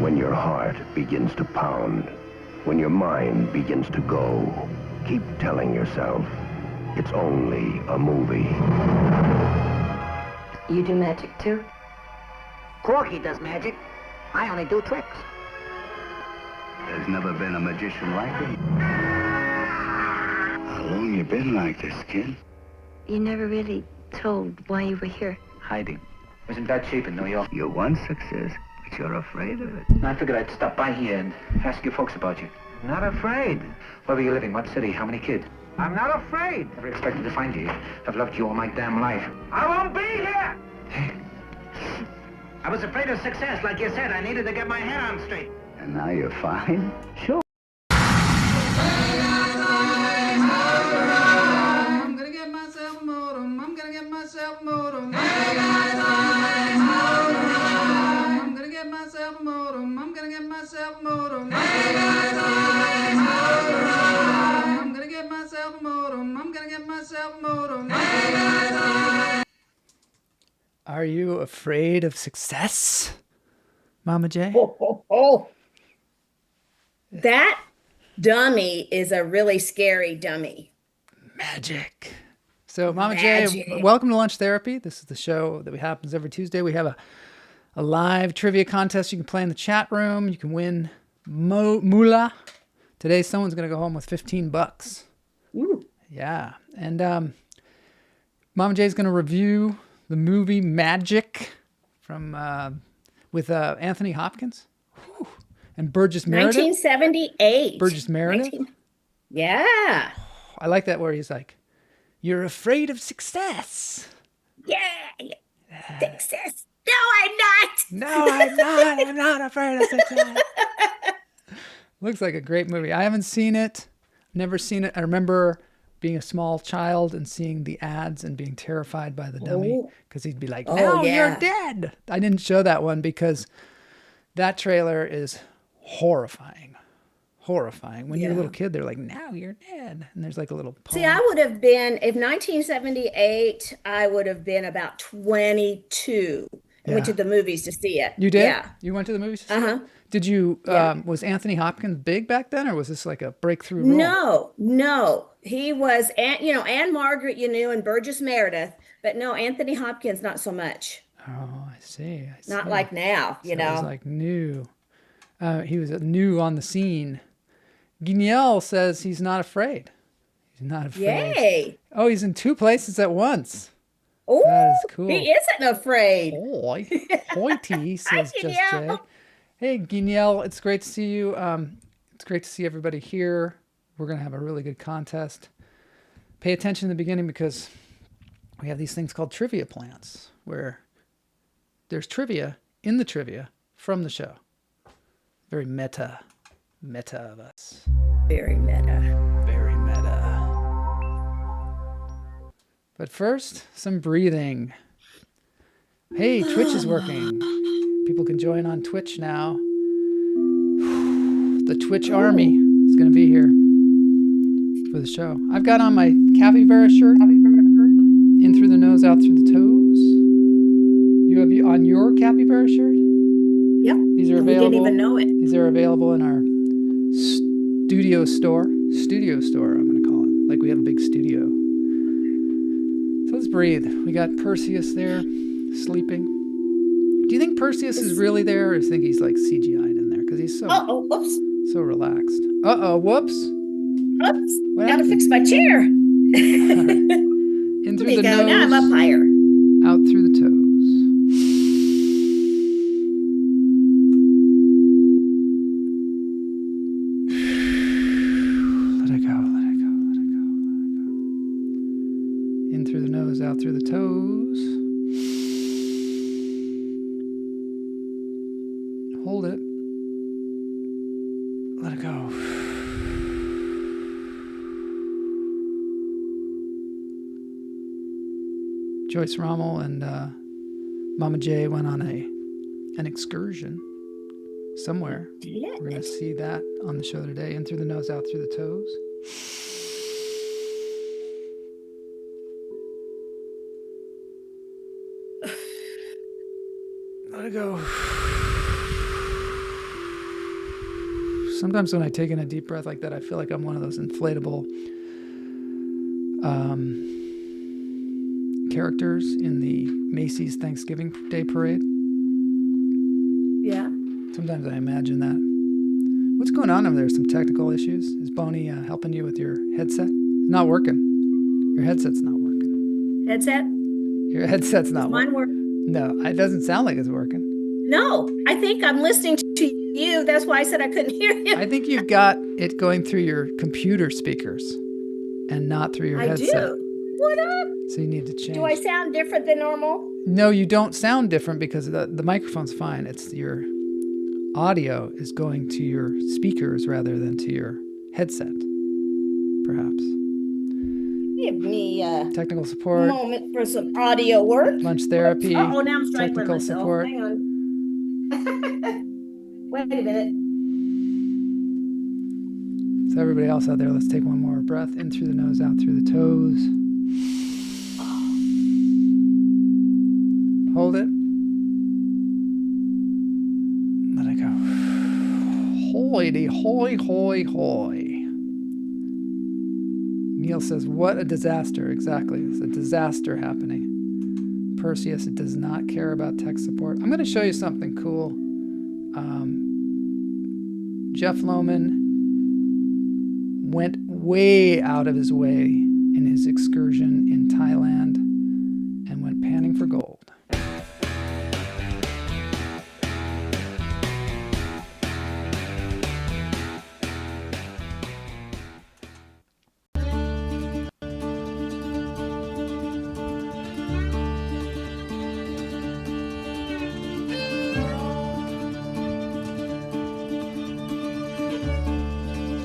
When your heart begins to pound, when your mind begins to go, keep telling yourself, it's only a movie. You do magic too? Corky does magic. I only do tricks. There's never been a magician like him. How long you been like this, kid? You never really told why you were here. Hiding. Was in bad shape in New York. You want success, but you're afraid of it. I figured I'd stop by here and ask you folks about you. Not afraid. Where were you living? What city? How many kids? I'm not afraid. Never expected to find you. I've loved you all my damn life. I won't be here! I was afraid of success. Like you said, I needed to get my head on straight. And now you're fine? Sure. I'm gonna get myself a modem. I'm gonna get myself a modem. I'm gonna get myself a modem. I'm gonna get myself a modem. I'm gonna get myself a modem. I'm gonna get myself a modem. Are you afraid of success, Mama J? Oh. That dummy is a really scary dummy. Magic. So, Mama Magic. J, welcome to Lunch Therapy. This is the show that happens every Tuesday. We have a live trivia contest you can play in the chat room. You can win moolah. Today, someone's going to go home with $15. Ooh. Yeah. And Mama J is going to review the movie Magic from with Anthony Hopkins. Whew. And Burgess Meredith. 1978. Burgess Meredith. Yeah. I like that where he's like, "You're afraid of success." Yeah. Success. No, I'm not. No, I'm not. I'm not afraid of success. Looks like a great movie. I haven't seen it. Never seen it. I remember being a small child and seeing the ads and being terrified by the dummy because he'd be like, "No, you're dead." I didn't show that one because that trailer is horrifying. When you're a little kid, they're like, "Now you're dead." And there's like a little poem. See, I would have been, if 1978, I would have been about 22. I went to the movies to see it. You did? Yeah. You went to the movies to see it? Did you, was Anthony Hopkins big back then, or was this like a breakthrough role? No. He was, Anne Margaret, and Burgess Meredith, but no, Anthony Hopkins, not so much. Oh, I see. Not like now, It was like new. He was new on the scene. Guignol says he's not afraid. He's not afraid. Yay. Oh, he's in 2 places at once. Oh, that is cool. He isn't afraid. Hoity, says Just Jay. Hey, Guignol, it's great to see you. It's great to see everybody here. We're going to have a really good contest. Pay attention in the beginning because we have these things called trivia plants where there's trivia in the trivia from the show. Very meta of us. Very meta. Very meta. But first, some breathing. Hey, Twitch is working. People can join on Twitch now. The Twitch army is going to be here for the show. I've got on my capybara shirt. In through the nose, out through the toes. You have on your capybara shirt? Yep. These are available. We didn't even know it. These are available in our studio store. Studio store, I'm going to call it. Like we have a big studio. So let's breathe. We got Perseus there, sleeping. Do you think Perseus is really there, or do you think he's like CGI'd in there? Because he's so whoops. So relaxed. Whoops. Oops. What Gotta happened? fix my chair. In through the nose. Now I'm up higher. Out through the toes. Let it go. through the nose, out through the toes. Hold it. Let it go. Joyce Rommel and Mama J went on an excursion somewhere. Yeah. We're going to see that on the show today. In through the nose, out through the toes. Let it go. Sometimes when I take in a deep breath like that, I feel like I'm one of those inflatable characters in the Macy's Thanksgiving Day Parade. Yeah. Sometimes I imagine that. What's going on over there? Some technical issues? Is Boney helping you with your headset? It's not working. Your headset's not working. Headset? Your headset's not Does mine working. work? No, it doesn't sound like it's working. No, I think I'm listening to you. That's why I said I couldn't hear you. I think you've got it going through your computer speakers and not through your headset. I do. What up? So you need to change. Do I sound different than normal? No, you don't sound different because the microphone's fine. It's your audio is going to your speakers rather than to your headset, perhaps. Give me a Technical support, moment for some audio work. lunch therapy, Oh, now I'm strangling technical myself. support. Hang on. Wait a minute. So everybody else out there, let's take one more breath in through the nose, out through the toes. Hold it. Let it go. Hoity, hoy, hoy, hoy. Neil says, what a disaster. Exactly. It's a disaster happening. Perseus does not care about tech support. I'm going to show you something cool. Jeff Lowman went way out of his way in his excursion in Thailand and went panning for gold.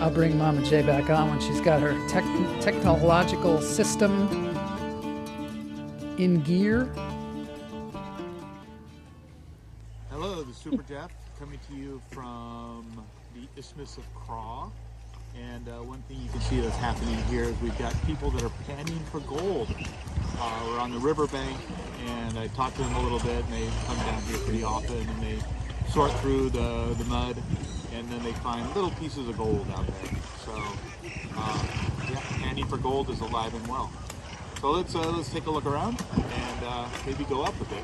I'll bring Mama J back on when she's got her technological system in gear. Hello, this is SuperJeff coming to you from the Isthmus of Craw. And one thing you can see that's happening here is we've got people that are panning for gold. We're on the riverbank, and I talked to them a little bit, and they come down here pretty often, and they sort through the mud, and then they find little pieces of gold out there. So, yeah, panning for gold is alive and well. So let's take a look around and maybe go up a bit.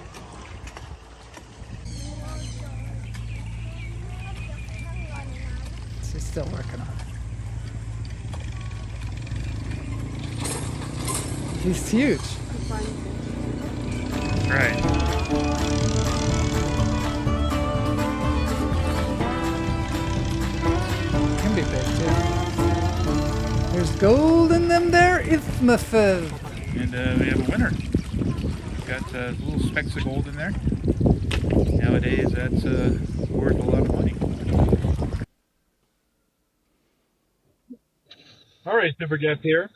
She's still working on it. He's huge. Right. Can be big too. There's gold in them there isthmuses. And we have a winner. We've got little specks of gold in there. Nowadays, that's worth a lot of money. All right, SuperJeff here.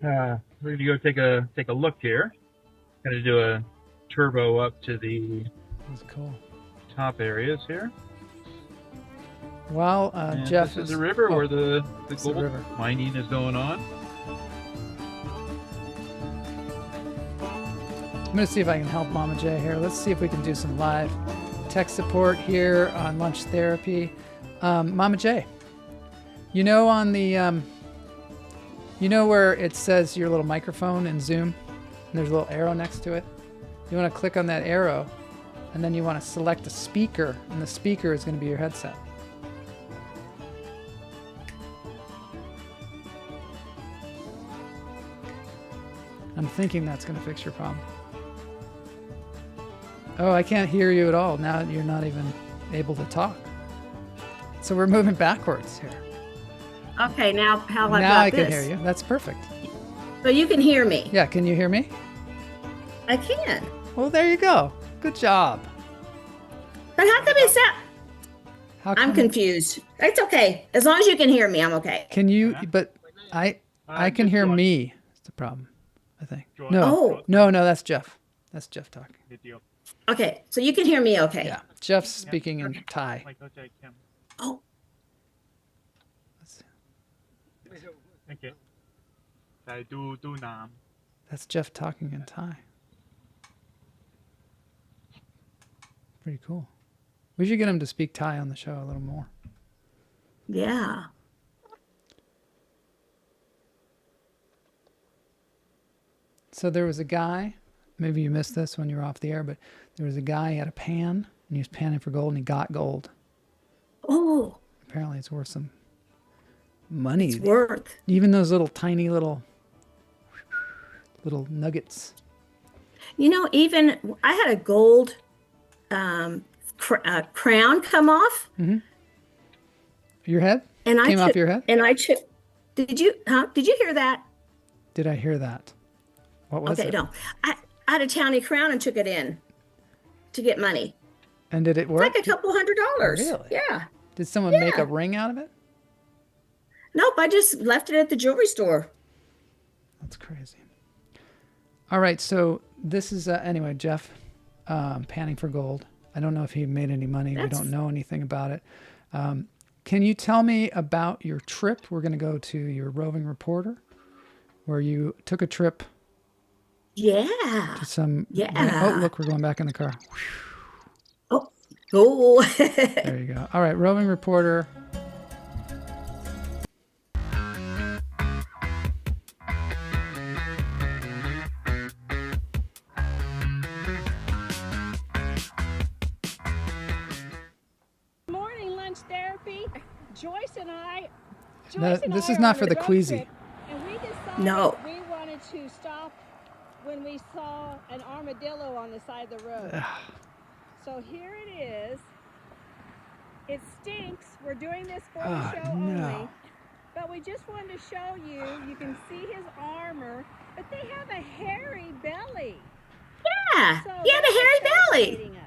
We're going to go take a look here. Going to do a turbo up to the That's cool. top areas here. Well, And Jeff this is the river where the the gold river. mining is going on. I'm going to see if I can help Mama J here. Let's see if we can do some live tech support here on lunch therapy. Mama J, you know on the, you know where it says your little microphone in Zoom? And there's a little arrow next to it? You want to click on that arrow, and then you want to select a speaker, and the speaker is going to be your headset. I'm thinking that's going to fix your problem. Oh, I can't hear you at all. Now you're not even able to talk. So we're moving backwards here. Okay, now how about Now I this? can hear you. That's perfect. So you can hear me. Yeah, can you hear me? I can. Well, there you go. Good job. But how come it's not? How I'm come- confused. It's okay. As long as you can hear me, I'm okay. Can you? But I can hear me. That's the problem, I think. No, Oh. no, that's Jeff. That's Jeff talking. Okay, so you can hear me okay. Yeah, Jeff's speaking in Thai. Oh, Okay. แต่ดูน้ That's Jeff talking in Thai. Pretty cool. We should get him to speak Thai on the show a little more. yeah. So there was a guy, maybe you missed this when you were off the air, but there was a guy, he had a pan, and he was panning for gold, and he got gold. Oh, Apparently it's worth some money. it's worth. Even those little tiny little nuggets. You know, even I had a gold crown come off, Your head? and I Came off took- your head? And I chipped. Did you? Huh? Did you hear that? Did I hear that? What was Okay, it? no. I had a townie crown and took it in to get money. And did it work? Like a couple $100. Really? Yeah. Did someone make a ring out of it? Nope. I just left it at the jewelry store. That's crazy. All right, so this is anyway, Jeff, panning for gold. I don't know if he made any money. We don't know anything about it. Can you tell me about your trip? We're going to go to your roving reporter, where you took a trip Yeah. to some. Yeah. Oh, look, we're going back in the car. Oh. Oh. There you go. All right, roving reporter. Morning lunch therapy. Joyce and I. No, this is not for the queasy. And we decided No. we wanted to stop when we saw an armadillo on the side of the road. So here it is. It stinks. We're doing this for the show only. But we just wanted to show you. You can see his armor, but they have a hairy belly. Yeah. So He had a that's hairy belly. fascinating us.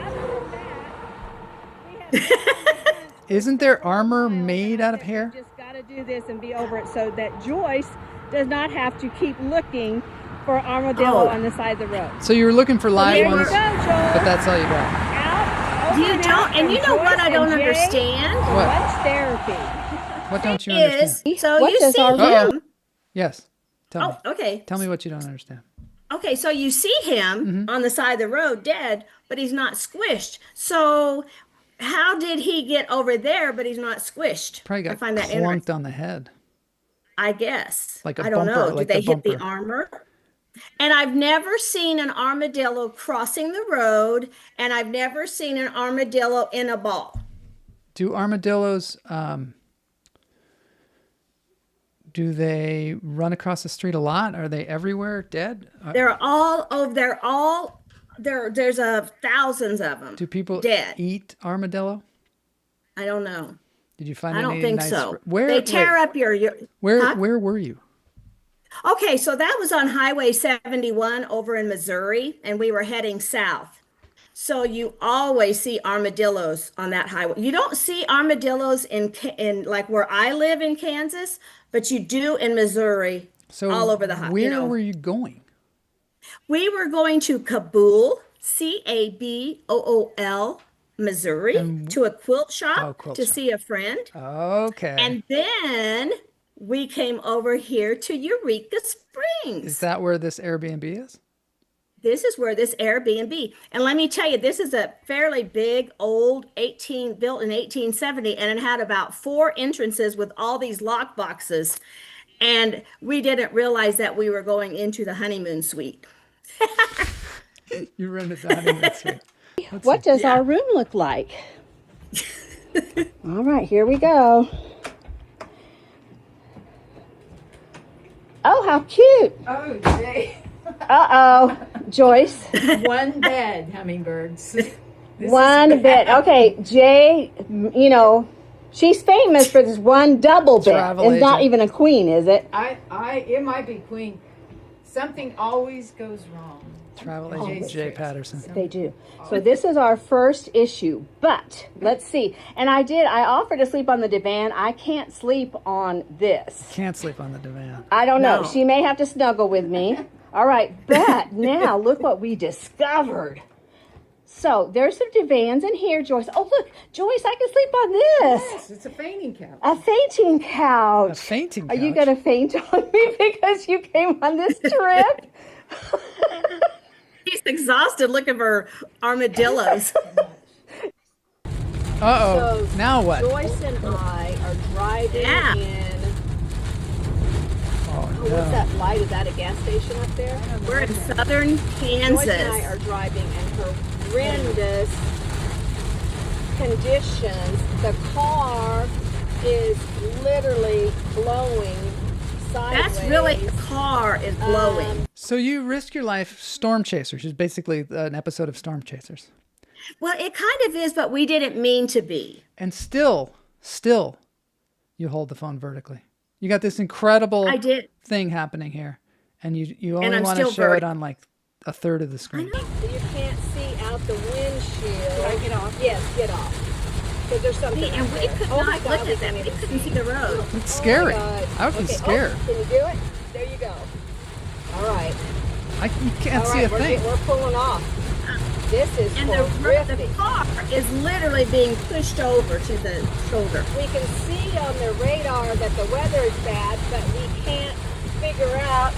Other than that, we have Isn't there armor made out of hair? just got to do this and be over it so that Joyce does not have to keep looking for armadillo on the side of the road. So you were looking for live Here you ones, go, Joyce. but that's all you got. Out, over You and don't, out and from you know what Joyce I don't and Jay understand? for What? lunch therapy. What don't you Is understand? so What you does see our him. Yes. Tell me. Oh, okay. Tell me what you don't understand. Okay, so you see him on the side of the road dead, but he's not squished. So how did he get over there, but he's not squished? Probably I got find that interesting. clunked on the head. I guess. Like a I don't know. bumper, Did like they the hit the bumper. armor? And I've never seen an armadillo crossing the road, and I've never seen an armadillo in a ball. Do armadillos, do they run across the street a lot? Are they everywhere dead? They're all over. There's thousands of them. Do people dead? eat armadillo? I don't know. Did you find I don't any think nice so. Where They tear wait, up your where Huh? where were you? Okay, so that was on Highway 71 over in Missouri, and we were heading south. So you always see armadillos on that highway. You don't see armadillos in like where I live in Kansas, but you do in Missouri, So all over the highway. Where were you going? We were going to Kabul, Cabool, Missouri, to a quilt shop quilt to shop. see a friend. Okay. And then we came over here to Eureka Springs. Is that where this Airbnb is? This is where this Airbnb, and let me tell you, this is a fairly big, old built in 1870, and it had about 4 entrances with all these lock boxes. And we didn't realize that we were going into the honeymoon suite. You rented the honeymoon suite. What does our room look like? All right, here we go. Oh, how cute. Oh, Jay. Uh-oh, Joyce. One bed, hummingbirds. One bed. Okay, Jay, you know, She's famous for this one double bed. Travel It's not agent. even a queen, is it? It might be queen. Something always goes wrong. Travel Oh, agent Jay Patterson. They do. So this is our first issue, but let's see. And I offered to sleep on the divan. I can't sleep on this. Can't sleep on the divan. I don't know. No. She may have to snuggle with me. All right, but now look what we discovered. So there's some divans in here, Joyce. Oh, look, Joyce, I can sleep on this. Yes, it's a fainting couch. A fainting couch. A fainting Are you couch? going to faint on me because you came on this trip? He's exhausted looking for armadillos. Uh-oh. So Now what? Joyce and I are driving Yeah. in. Oh, What's no. that light? Is that a gas station up there? We're in southern Joyce and I Kansas. are driving in horrendous conditions. The car is literally blowing sideways. That's really, the car is blowing. So you risk your life, Storm Chasers, which is basically an episode of Storm Chasers. Well, it kind of is, but we didn't mean to be. And still, you hold the phone vertically. You got this incredible I did. thing happening here. And you only I'm want to still show it vertical. on like a third of the screen. So you can't see out the windshield. Can I get off? Yes, get off. Because there's something See, and out we there. could Oh my not God, look we at that. can't We even couldn't see the road. It's scary. Oh my God. I would be Okay, scared. Oh, can you do it? There you go. All right. You can't All see right, a thing. We're pulling off. This is And for the drifting. car is literally being pushed over to the shoulder. We can see on the radar that the weather is bad, but we can't figure out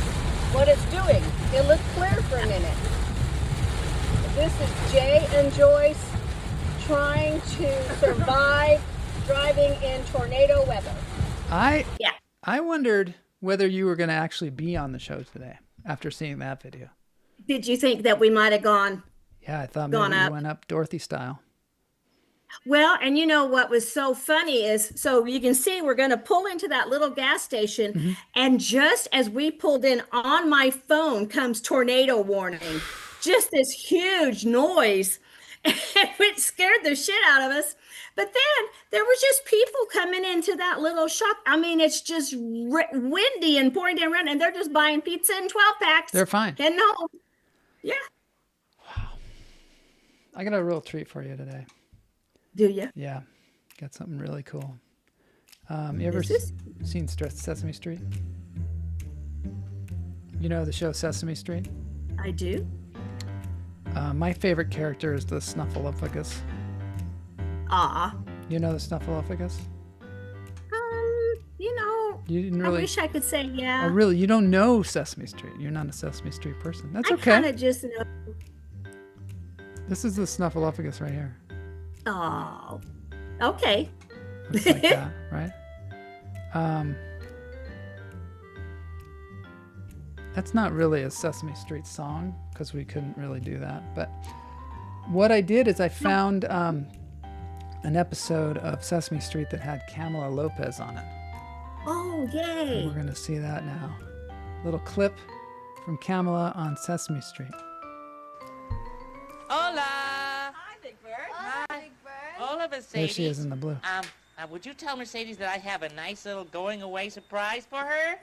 what it's doing. It looked clear for a minute. This is Jay and Joyce trying to survive driving in tornado weather. I Yeah. wondered whether you were going to actually be on the show today after seeing that video. Did you think that we might have gone? Yeah, I thought Gone maybe you up. went up Dorothy style. Well, and you know what was so funny is, so you can see we're going to pull into that little gas station. Mm-hmm. And just as we pulled in, on my phone comes tornado warning. Just this huge noise. And it scared the shit out of us. But then there was just people coming into that little shop. I mean, it's just windy and pouring down rain, and they're just buying pizza in 12 packs. They're fine. And no. Yeah. I got a real treat for you today. Do you? Yeah, got something really cool. You ever seen Sesame Street? You know the show Sesame Street? I do. My favorite character is the Snuffleupagus. Ah. You know the Snuffleupagus? You know, You didn't really. I wish I could say yeah. Oh, really? You don't know Sesame Street. You're not a Sesame Street person. That's I okay. kind of just know. This is the Snuffleupagus right here. Oh. Okay. Looks like that, right? That's not really a Sesame Street song because we couldn't really do that. But what I did is I found an episode of Sesame Street that had Camila Lopez on it. Oh, yay. We're going to see that now. Little clip from Camila on Sesame Street. Hola. Hi, Big Bird. Hi, Big Bird. Hola, Mercedes. There she is in the blue. Would you tell Mercedes that I have a nice little going away surprise for her?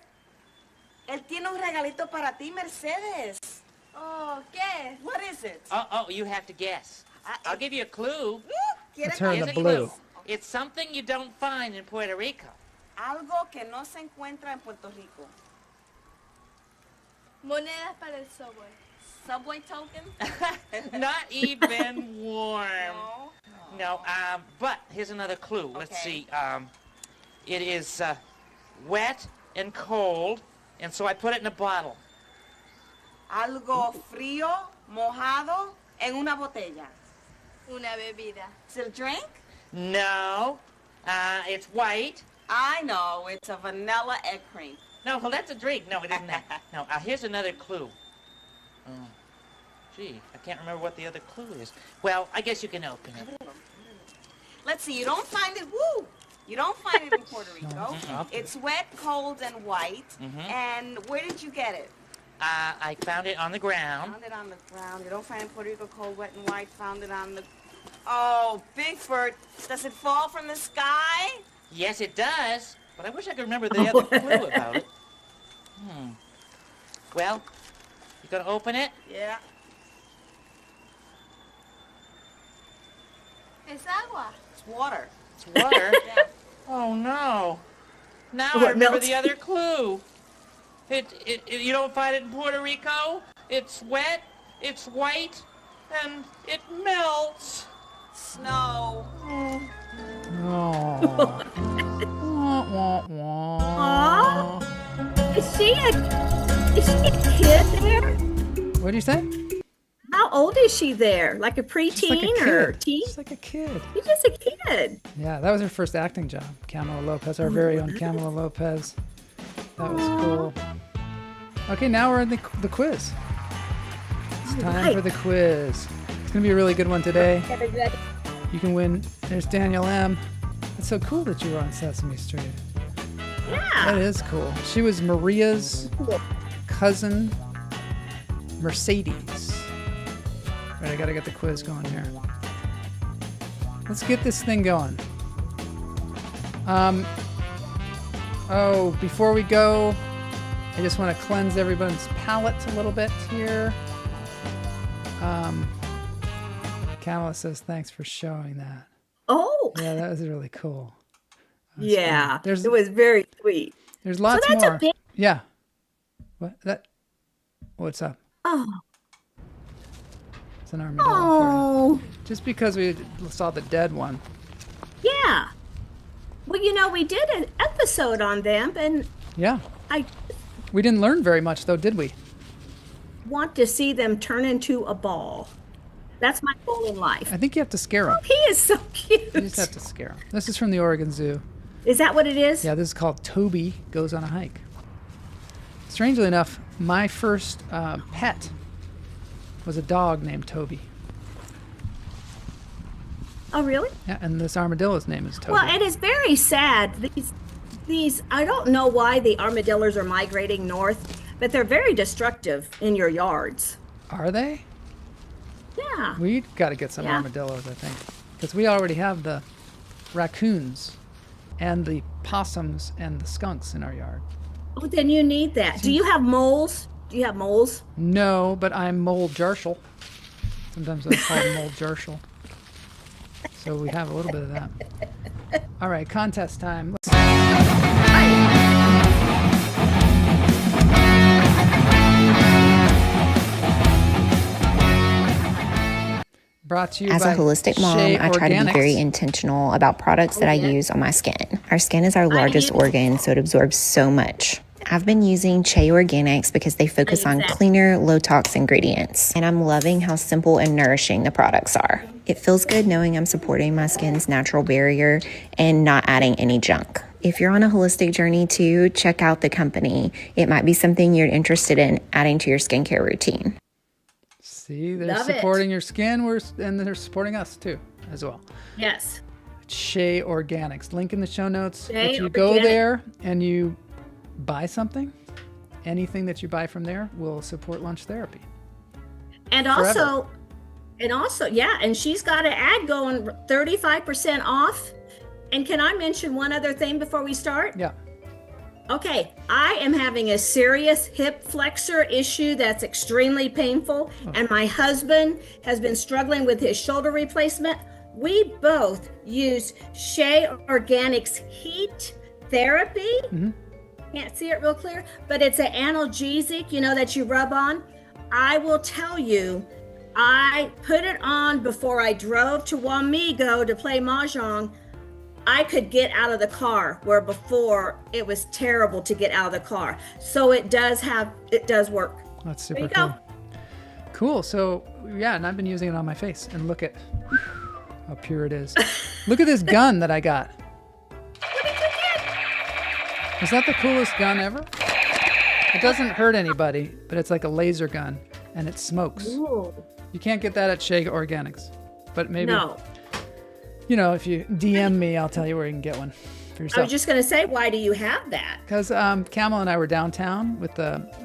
Él tiene un regalito para ti, Mercedes. Oh, ¿qué? What is it? Oh, you have to guess. I'll give you a clue. It's her in Here's the a blue. clue. It's something you don't find in Puerto Rico. Algo que no se encuentra en Puerto Rico. Monedas para el subway. Subway token? Not even warm. No, but here's another clue. Let's see. It is wet and cold, and so I put it in a bottle. Algo frío, mojado, en una botella. Una bebida. Is it a drink? No, it's white. I know, it's a vanilla egg cream. No, well, that's a drink. No, it isn't that. No, here's another clue. Gee, I can't remember what the other clue is. Well, I guess you can open it. Let's see, you don't find it, you don't find it in Puerto Rico. It's wet, cold, and white. And where did you get it? I found it on the ground. Found it on the ground. You don't find it in Puerto Rico, cold, wet, and white. Found it on the Oh, Bigfoot, does it fall from the sky? Yes, it does. But I wish I could remember the other clue about it. Well, you gonna open it? Yeah. Es agua. It's water. It's water? Yeah. Oh, no. Now What I remember melts? the other clue. You don't find it in Puerto Rico. It's wet, it's white, and it melts. Snow. Oh. Wah, wah, wah. Aw. Is she a kid there? What do you say? How old is she there? Like a Just preteen like a or kid. teen? Just like a kid. She's just a kid. Yeah, that was her first acting job. Kamala Lopez, our very own Kamala Lopez. That was cool. Okay, now we're in the quiz. It's time for the quiz. It's going to be a really good one today. You can win. There's Daniel M. It's so cool that you were on Sesame Street. Yeah. That is cool. She was Maria's cousin, Mercedes. Right, I got to get the quiz going here. Let's get this thing going. Before we go, I just want to cleanse everyone's palate a little bit here. Kamala says, thanks for showing that. Oh. Yeah, that was really cool. Yeah. There's- It was very sweet. There's lots so that's more. A big... Yeah. What's up? Oh. It's an armadillo for you. Just because we saw the dead one. Yeah. Well, you know, we did an episode on them, and Yeah. I We didn't learn very much, though, did we? want to see them turn into a ball. That's my goal in life. I think you have to scare them. He is so cute. You just have to scare them. This is from the Oregon Zoo. Is that what it is? Yeah, this is called Toby Goes on a Hike. Strangely enough, my first pet was a dog named Toby. Oh, really? Yeah, and this armadillo's name is Toby. Well, it is very sad. These I don't know why the armadillos are migrating north, but they're very destructive in your yards. Are they? Yeah. We got to get some armadillos, I think, because we already have the raccoons and the possums and the skunks in our yard. Oh, then you need that. Do you have moles? Do you have moles? No, but I'm Mole Jarshel. Sometimes I'm called Mole Jarshel. So we have a little bit of that. All right, contest time. Brought to you As by a holistic mom, Shea I try to be Organics. very intentional about products that I use on my skin. Our skin is our largest organ, so it absorbs so much. I've been using Shea Organics because they focus on cleaner, low-tox ingredients, and I'm loving how simple and nourishing the products are. It feels good knowing I'm supporting my skin's natural barrier and not adding any junk. If you're on a holistic journey too, check out the company. It might be something you're interested in adding to your skincare routine. See, they're Love it. supporting your skin, and they're supporting us too, as well. Yes. Shea Organics. Link in the show notes. Shea If you go Organic. there and you buy something, anything that you buy from there will support lunch therapy. And Forever. also, yeah, and she's got an ad going 35% off. And can I mention one other thing before we start? Yeah. Okay, I am having a serious hip flexor issue that's extremely painful, and my husband has been struggling with his shoulder replacement. We both use Shea Organics Heat Therapy. Can't see it real clear, but it's an analgesic, you know, that you rub on. I will tell you, I put it on before I drove to Wamego to play Mahjong. I could get out of the car, where before it was terrible to get out of the car. So it does work. That's There super you cool. go. Cool. So yeah, and I've been using it on my face, and look at how pure it is. Look at this gun that I got. Is that the coolest gun ever? It doesn't hurt anybody, but it's like a laser gun, and it smokes. Ooh. You can't get that at Shea Organics, but maybe, No. you know, if you DM me, I'll tell you where you can get one for I yourself. was just going to say, why do you have that? Because Camel and I were downtown with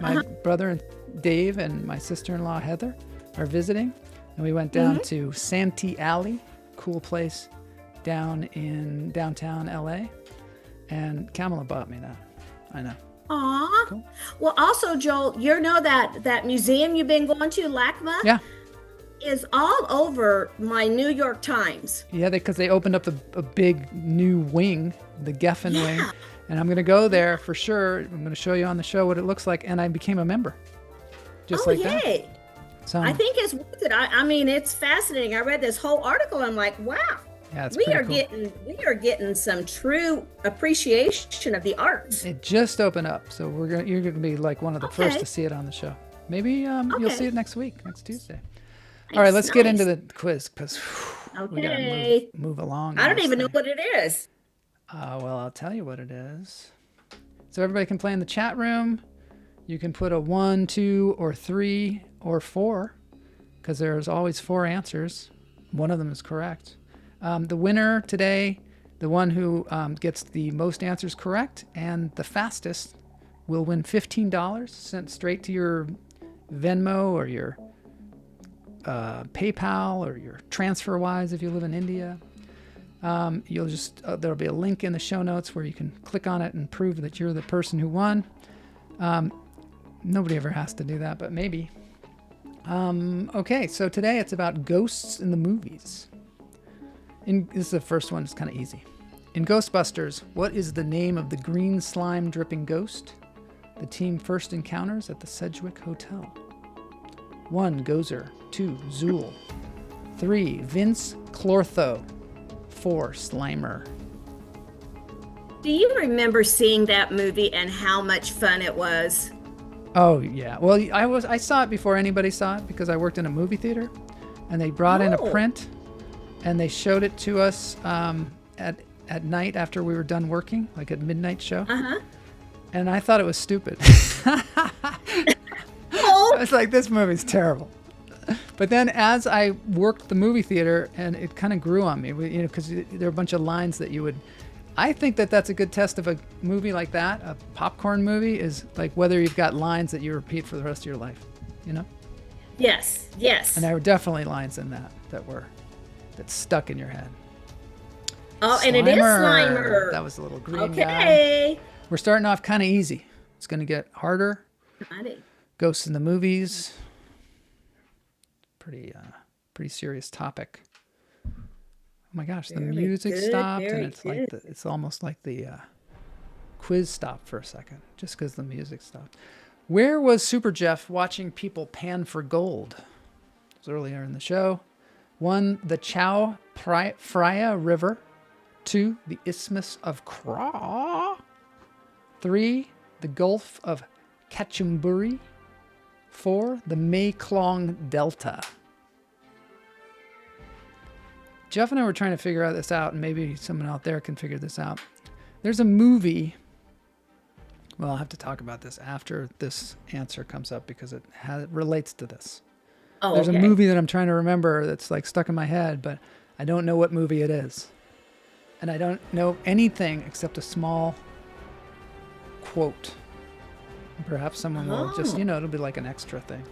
my brother and Dave and my sister-in-law Heather are visiting, and we went down to Santee Alley, cool place down in downtown LA. And Kamala bought me that. I know. Aw. Cool. Well, also, Joel, you know that museum you've been going to, LACMA? Yeah. Is all over my New York Times. Yeah, because they opened up a big new wing, the Geffen wing. And I'm going to go there for sure. I'm going to show you on the show what it looks like. And I became a member. Just like yay. that. So I think it's worth it. I mean, it's fascinating. I read this whole article. I'm like, wow. Yeah, it's we pretty are cool. we are getting some true appreciation of the arts. It just opened up. So you're going to be like one of the first to see it on the show. Maybe you'll see it next week, next Tuesday. All right, let's get into the quiz because we got to move along. I don't even know what it is. Well, I'll tell you what it is. So everybody can play in the chat room. You can put a 1, 2, or 3, or 4 because there's always 4 answers. One of them is correct. The winner today, the one who gets the most answers correct and the fastest, will win $15 sent straight to your Venmo or your PayPal or your TransferWise if you live in India. You'll just there'll be a link in the show notes where you can click on it and prove that you're the person who won. Nobody ever has to do that, but maybe. Okay, so today it's about ghosts in the movies. This is the first one. It's kind of easy. In Ghostbusters, what is the name of the green slime dripping ghost the team first encounters at the Sedgwick Hotel? 1. Gozer. 2. Zool. 3. Vince Clortho. 4. Slimer. Do you remember seeing that movie and how much fun it was? Oh yeah. Well, I saw it before anybody saw it because I worked in a movie theater, and they brought in a print, and they showed it to us at night after we were done working, like at midnight show. And I thought it was stupid. I was like, this movie's terrible. But then as I worked the movie theater, and it kind of grew on me, because there are a bunch of lines that you would. I think that that's a good test of a movie like that. A popcorn movie is like whether you've got lines that you repeat for the rest of your life, Yes, yes. And there were definitely lines in that stuck in your head. Oh, Slimer. And it is Slimer. That was a little green guy. We're starting off kind of easy. It's going to get harder. Ghosts in the movies. Pretty serious topic. Oh my gosh, the music stopped, and it's like it's almost like the quiz stopped for a second, just because the music stopped. Where was SuperJeff watching people pan for gold? It was earlier in the show. 1. The Chao Phraya River. 2. The Isthmus of Kra. 3. The Gulf of Kachumburi. 4. The Mekong Delta. Jeff and I were trying to figure this out, and maybe someone out there can figure this out. There's a movie. Well, I'll have to talk about this after this answer comes up because it relates to this. Oh, There's a movie that I'm trying to remember that's like stuck in my head, but I don't know what movie it is. And I don't know anything except a small quote. Perhaps someone will just, it'll be like an extra thing.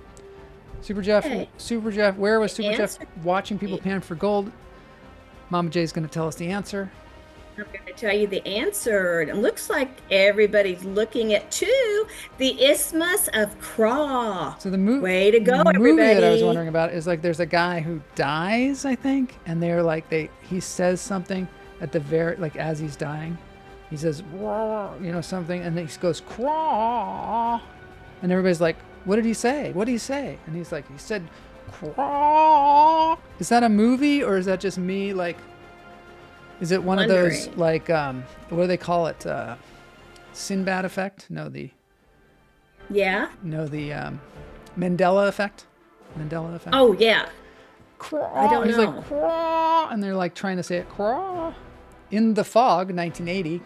SuperJeff, where was SuperJeff watching people pan for gold? Mama J's going to tell us the answer. I'm going to tell you the answer. It looks like everybody's looking at 2, the Isthmus of Kra. So the way to go, everybody. The movie that I was everybody. wondering about is like there's a guy who dies, I think, and they're like he says something at the very as he's dying. He says, something, and then he goes, Kra. And everybody's like, what did he say? What did he say? And he's like, he said, Kra. Is that a movie, or is that just me? Like, is it one of those, like, what do they call it? Sinbad effect? No, the Mandela effect? Mandela effect? Oh, yeah. Kra. I don't know. He's like, Kra. And they're like trying to say it, Kra. In The Fog, 1980,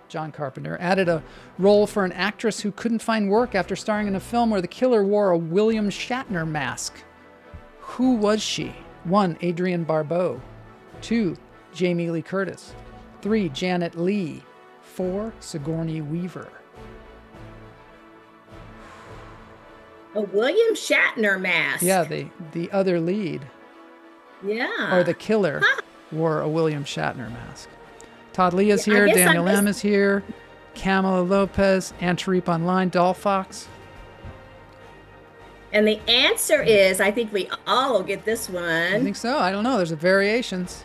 John Carpenter, added a role for an actress who couldn't find work after starring in a film where the killer wore a William Shatner mask. Who was she? 1. Adrienne Barbeau. 2. Jamie Lee Curtis. 3. Janet Leigh. 4. Sigourney Weaver. A William Shatner mask. Yeah, the other lead. Yeah. Or the killer. Huh. wore a William Shatner mask. Todd Lee is Yeah, I here. guess Daniel I'm M is here. Camila Lopez. Antarip Online. Doll Fox. And the answer is, I think we all will get this I one. think so. I don't know. There's variations.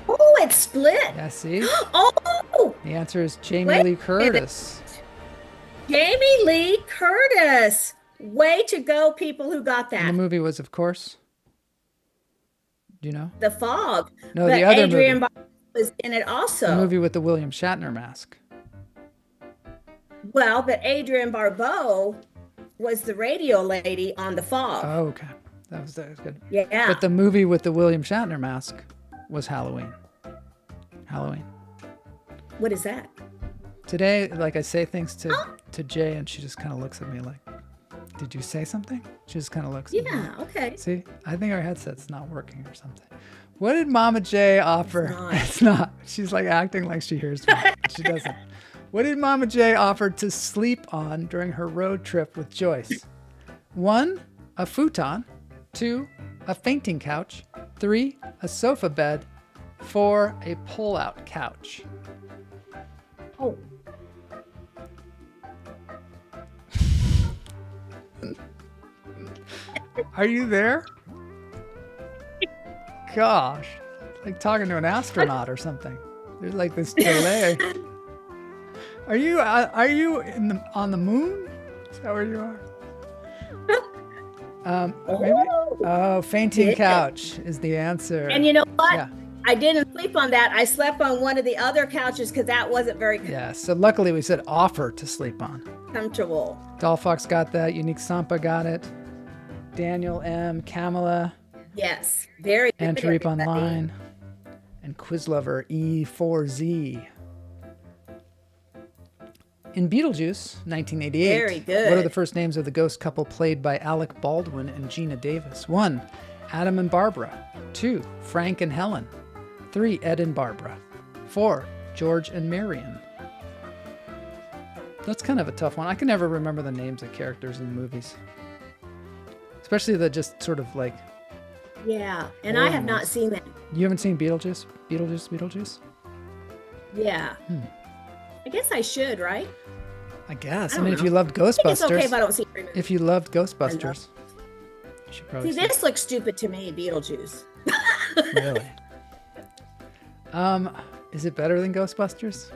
Oh, it's split. Yeah, see? Oh, The answer is Jamie Wait Lee a Curtis. Jamie Lee Curtis. Way to go, people who got And the that. movie was, of course, do you know? The Fog. No, but the other Adrienne movie. Barbeau was in it also. The movie with the William Shatner mask. Well, but Adrienne Barbeau was the radio lady on The Fog. Oh, okay. That was good. Yeah. But the movie with the William Shatner mask was Halloween. Halloween. What is that? Today, like I say things to Jay, and she just kind of looks at me like, "Did you say something?" She just kind of looks at me. Yeah, okay. See, I think our headset's not working or something. What did Mama J offer? It's not. It's not. She's like acting like she hears me. She doesn't. What did Mama J offer to sleep on during her road trip with Joyce? 1, a futon. 2, a fainting couch. 3, a sofa bed. 4, a pull-out couch. Oh. Are you there? Gosh, it's like talking to an astronaut or something. There's like this delay. Are you on the moon? Is that where you are? Maybe. Oh, fainting Yeah. couch is the answer. And you know what? Yeah. I didn't sleep on that. I slept on one of the other couches because that wasn't very Yeah. So luckily we said offer to sleep on. comfortable. Doll Fox got that. Unique Sampa got it. Daniel M. Camila. Yes, very good. Antarip everybody. Online. And Quizlover E4Z. In Beetlejuice, 1988. Very good. What are the first names of the ghost couple played by Alec Baldwin and Gina Davis? 1, Adam and Barbara. 2, Frank and Helen. 3, Ed and Barbara. 4, George and Marion. That's kind of a tough one. I can never remember the names of characters in movies. Especially the just sort of like... Yeah, and I have not seen that. You haven't seen Beetlejuice? Beetlejuice? Yeah. I guess I should, right? I guess. I I don't mean, if know. you loved I think Ghostbusters... it's okay if I don't see it. If you loved Ghostbusters, you should probably See, see this looks stupid to me, Beetlejuice. it. Really? Is it better than Ghostbusters?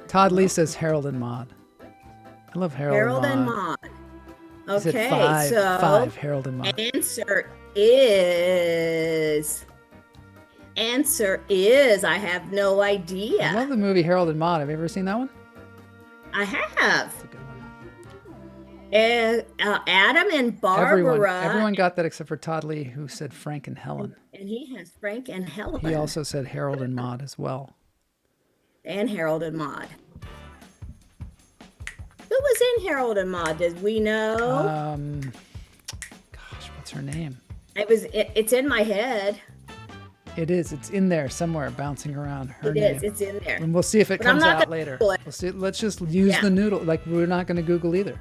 Todd Lee says Harold and Maude. I love Harold, and Maude. Maude. He said Okay, five, so 5 Harold and Maude. answer is I have no idea. I love the movie Harold and Maude. Have you ever seen that one? I have. And Adam and Barbara. Everyone got that except for Todd Lee, who said Frank and Helen. And he has Frank and Helen. He also said Harold and Maude as well. And Harold and Maude. Who was in Harold and Maude? Did we know? Gosh, what's her name? It's in my head. It is. It's in there somewhere, bouncing around. Her It name. is. It's in there. And we'll see if it But I'm comes not out gonna later. Google it. We'll see. Let's just use the noodle. Like we're not going to Google either.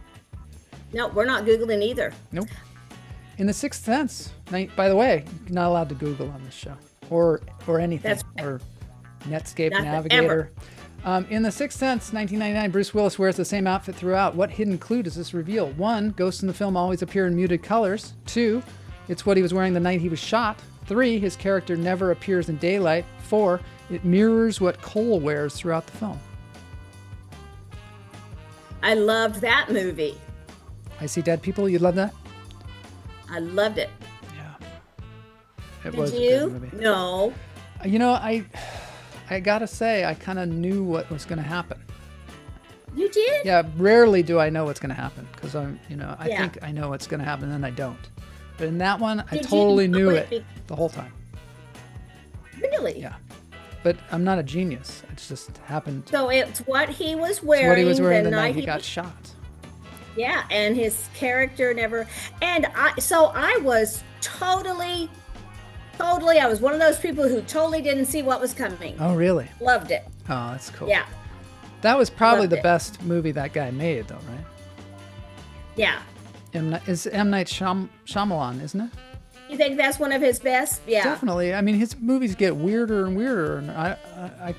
No, we're not Googling either. Nope. In The Sixth Sense. By the way, you're not allowed to Google on this show or anything. That's or Netscape Nothing, Navigator. In The Sixth Sense, 1999, Bruce Willis wears the same outfit throughout. What hidden clue does this reveal? 1, ghosts in the film always appear in muted colors. 2, it's what he was wearing the night he was shot. 3, his character never appears in daylight. 4, it mirrors what Cole wears throughout the film. I loved that movie. I See Dead People. You love that? I loved it. It was Did a you? good movie. No. You know, I gotta say, I kind of knew what was going to happen. You did? Yeah, rarely do I know what's going to happen because I Yeah. think I know what's going to happen, and then I don't. But in that one, I Did you totally know knew it it the whole time. Really? Yeah. But I'm not a genius. It just happened. So it's what he was It's wearing, what he was wearing the the night he got shot. Yeah, and his character never. And I was totally. I was one of those people who totally didn't see what was coming. Oh, really? Loved it. Oh, that's cool. Yeah. That was probably Loved the it. best movie that guy made, though, right? Yeah. It's M. Night Shyamalan, isn't it? You think that's one of his best? Yeah. Definitely. I mean, his movies get weirder and weirder, and I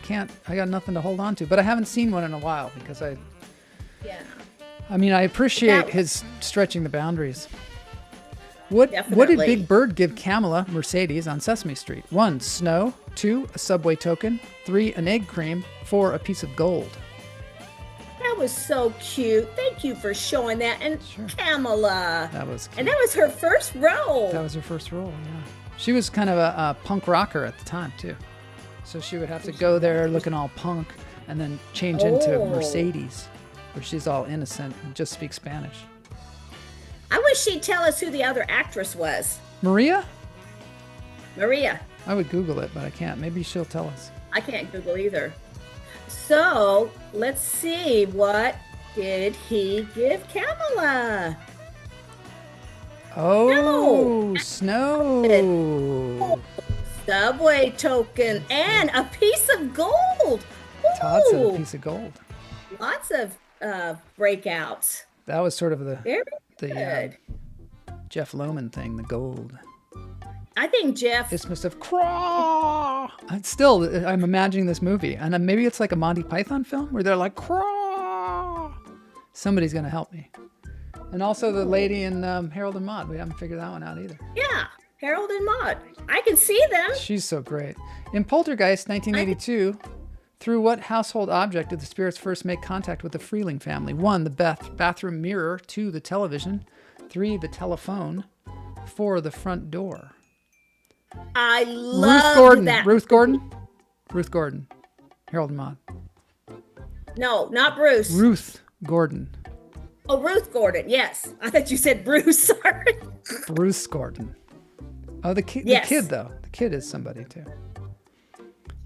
got nothing to hold on to. But I haven't seen one in a while because Yeah. I mean, I appreciate his stretching the boundaries. What did Big Bird give Kamala Mercedes on Sesame Street? 1, snow. 2, a subway token. 3, an egg cream. 4, a piece of gold. That was so cute. Thank you for showing that. And Kamala. That was cute. And that was her first role. That was her first role, yeah. She was kind of a punk rocker at the time, too. So she would have to go there looking all punk and then change into Mercedes, where she's all innocent and just speaks Spanish. I wish she'd tell us who the other actress was. Maria? Maria. I would Google it, but I can't. Maybe she'll tell us. I can't Google either. So let's see. What did he give Kamala? Oh, snow. Subway token and a piece of gold. Todd said a Ooh. piece of gold. Lots of breakouts. That was sort of the Very Jeff Lowman thing, the gold. I think Jeff. Isthmus of Craw. Still, I'm imagining this movie, and maybe it's like a Monty Python film where they're like Craw. Somebody's gonna help me. And also the lady in Harold and Maude. We haven't figured that one out either. Yeah, Harold and Maude. I can see them. She's so great. In Poltergeist, 1982, through what household object did the spirits first make contact with the Freeling family? 1, the bathroom mirror. 2, the television. 3, the telephone. 4, the front door. I love that. Ruth Gordon. Ruth Gordon. Harold and Maude. No, not Bruce. Ruth Gordon. Oh, Ruth Gordon. Yes, I thought you said Bruce. Sorry. Bruce Gordon. Oh, the kid. Yes. The kid though. The kid is somebody too.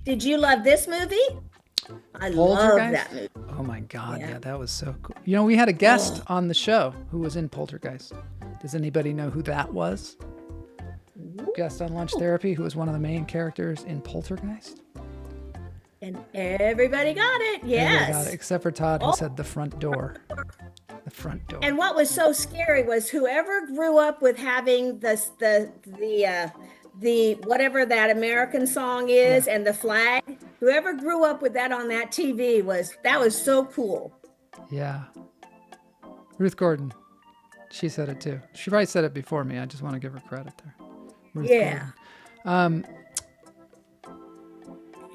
Did you love this movie? I love Poltergeist? that movie. Oh my God, yeah, that was so cool. You know, we had a guest on the show who was in Poltergeist. Does anybody know who that was? Guest on Lunch Therapy, who was one of the main characters in Poltergeist. And everybody got it. Yes. Everybody got it, except for Todd, who said the front door. The front door. And what was so scary was whoever grew up with having the whatever that American song is and the flag, whoever grew up with that on that TV was so cool. Yeah. Ruth Gordon. She said it too. She probably said it before me. I just want to give her credit there. Ruth Gordon.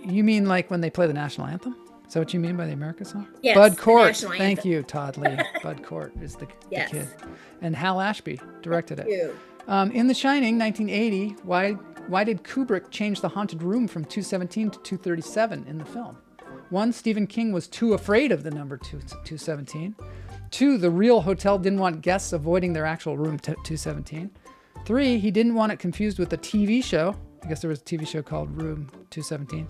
You mean like when they play the national anthem? Is that what you mean by the America song? Yes, Bud the Cort. national Thank anthem. you, Todd Lee. Bud Cort is the kid. And Hal Ashby directed it. You. In The Shining, 1980, why did Kubrick change the haunted room from 217 to 237 in the film? 1, Stephen King was too afraid of the number 217. 2, the real hotel didn't want guests avoiding their actual room 217. 3, he didn't want it confused with a TV show. I guess there was a TV show called Room 217.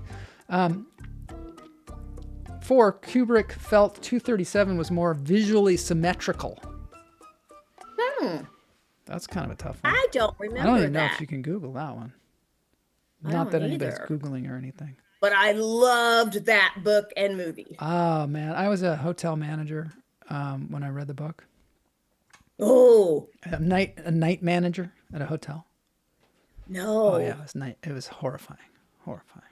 4, Kubrick felt 237 was more visually symmetrical. That's kind of a tough one. I don't remember I don't even know that. if you can Google that one. I Not don't that anybody's either. Googling or anything. But I loved that book and movie. Oh, man. I was a hotel manager when I read the book. Oh. A night manager at a hotel. No. Oh, yeah. It was horrifying. Horrifying.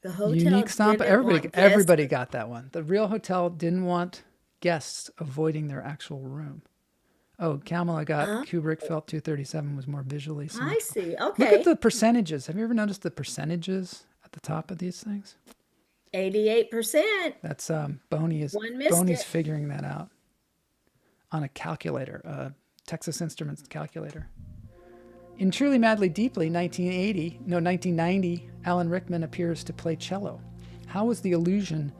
The hotel Unique stomp. didn't want Everybody guests- got that one. The real hotel didn't want guests avoiding their actual room. Oh, Kamala got Kubrick felt 237 was more visually symmetrical. I see. Okay. Look at the percentages. Have you ever noticed the percentages at the top of these things? 88%. That's Boney's figuring that out on a calculator, Texas Instruments calculator. In Truly Madly Deeply, 1990, Alan Rickman appears to play cello. How was the illusion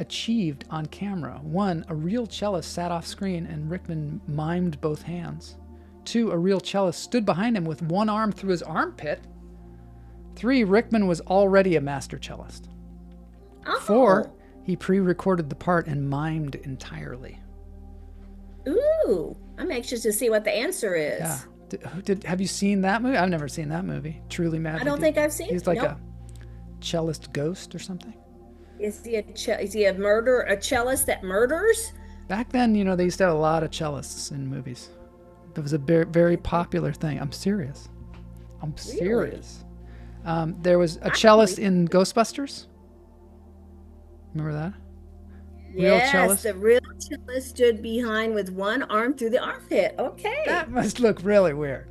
achieved on camera? 1, a real cellist sat off screen and Rickman mimed both hands. 2, a real cellist stood behind him with one arm through his armpit. 3, Rickman was already a master cellist. 4, he pre-recorded the part and mimed entirely. Ooh, I'm anxious to see what the answer is. Yeah. Have you seen that movie? I've never seen that movie. Truly Madly I don't Deeply. think I've seen it. He's like Nope. a cellist ghost or something. Is he a cellist that murders? Back then, they used to have a lot of cellists in movies. That was a very popular thing. I'm serious. I'm serious. There was a cellist in Ghostbusters. Remember that? Yes, the real cellist stood behind with one arm through the armpit. Okay. That must look really weird.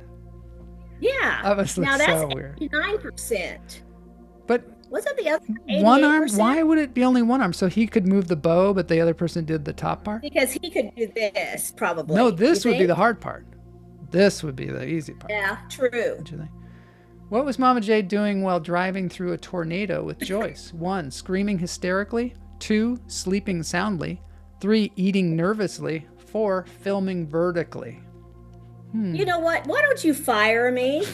Yeah. That must look now that's so weird. 89%. But wasn't the other 1 arm? 88%? Why would it be only 1 arm? So he could move the bow, but the other person did the top part? Because he could do this, probably. No, this You would be think? the hard part. This would be the easy part. Yeah, true. Don't you think? What was Mama J doing while driving through a tornado with Joyce? 1, screaming hysterically. 2, sleeping soundly. 3, eating nervously. 4, filming vertically. You know what? Why don't you fire me?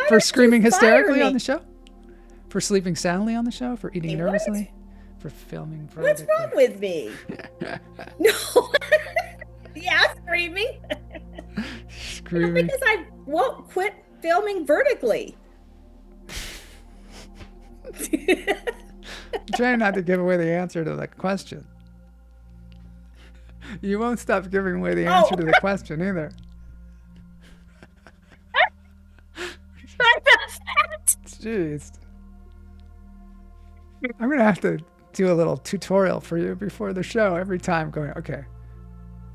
For screaming hysterically on the show? For sleeping soundly on the show? For eating nervously? For filming vertically? What's wrong with me? No. Yeah, screaming. Screaming. No, because I won't quit filming vertically. I'm trying not to give away the answer to the question. You won't stop giving away the answer to the question either. Jeez. I'm going to have to do a little tutorial for you before the show every time going, okay,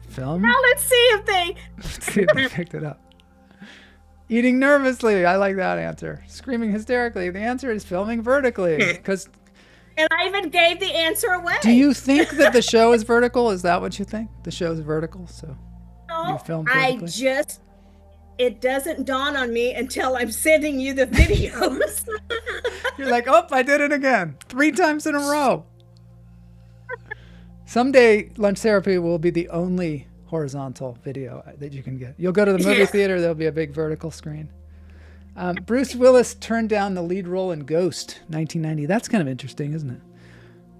film. Now let's see if they... See if they picked it up. Eating nervously. I like that answer. Screaming hysterically. The answer is filming vertically. Because... And I even gave the answer away. Do you think that the show is vertical? Is that what you think? The show is vertical, so you film vertically? It doesn't dawn on me until I'm sending you the videos. You're like, oh, I did it again. 3 times in a row. Someday, Lunch Therapy will be the only horizontal video that you can get. You'll go to the movie theater, there'll be a big vertical screen. Bruce Willis turned down the lead role in Ghost, 1990. That's kind of interesting, isn't it?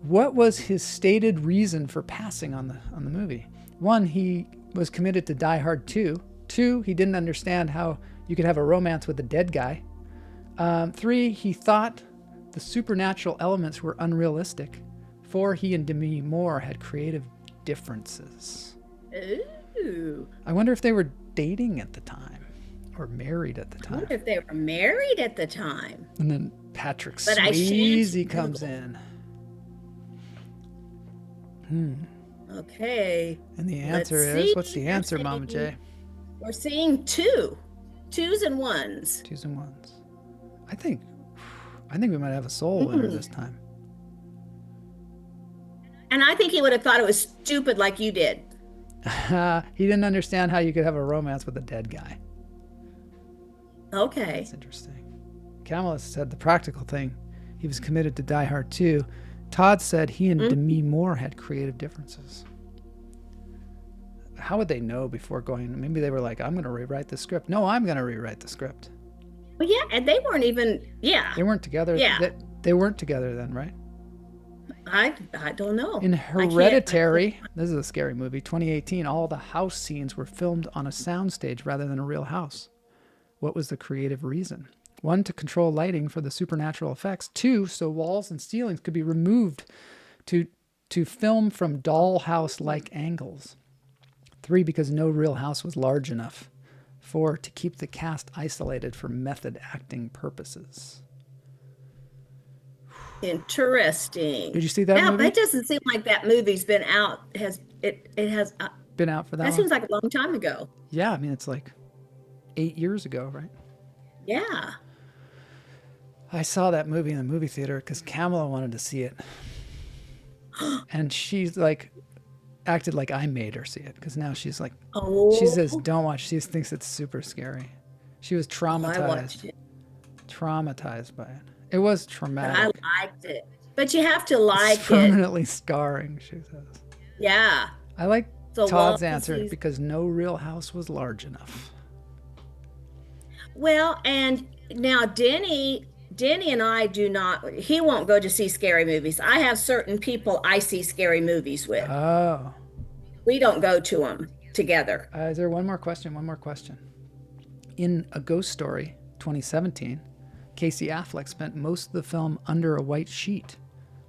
What was his stated reason for passing on the movie? 1, he was committed to Die Hard 2. 2, he didn't understand how you could have a romance with a dead guy. 3, he thought the supernatural elements were unrealistic. 4, he and Demi Moore had creative differences. Ooh. I wonder if they were dating at the time. Or married at the time. I wonder if they were married at the time. And then Patrick Swayze comes in. Okay. And the answer is, what's the answer, Mama J? We're seeing 2. 2s and 1s. 2s and 1s. I think we might have a soul winner this time. And I think he would have thought it was stupid like you did. He didn't understand how you could have a romance with a dead guy. Okay. That's interesting. Kamala said the practical thing. He was committed to Die Hard 2. Todd said he and Demi Moore had creative differences. How would they know before going? Maybe they were like, I'm going to rewrite the script. No, I'm going to rewrite the script. Well, yeah, and they weren't even, They weren't together. Yeah. They weren't together then, right? I don't know. In Hereditary, this is a scary movie, 2018, all the house scenes were filmed on a soundstage rather than a real house. What was the creative reason? 1, to control lighting for the supernatural effects. 2, so walls and ceilings could be removed to film from dollhouse-like angles. 3, because no real house was large enough. 4, to keep the cast isolated for method acting purposes. Interesting. Did you see that movie? It doesn't seem like that movie's been out. It has been out for that long? That seems like a long time ago. Yeah, I mean, it's like 8 years ago, right? Yeah. I saw that movie in the movie theater because Kamala wanted to see it. And she's like, acted like I made her see it because now she's like, she says, don't watch. She thinks it's super scary. She was traumatized. I watched it. Traumatized by it. It was traumatic. But I liked it. But you have to like it's permanently scarring, she says. Yeah. I like So Todd's answer because no real house was large enough. Well, and now Denny and I do not, he won't go to see scary movies. I have certain people I see scary movies with. Oh. We don't go to them together. Is there one more question? One more question. In A Ghost Story, 2017, Casey Affleck spent most of the film under a white sheet.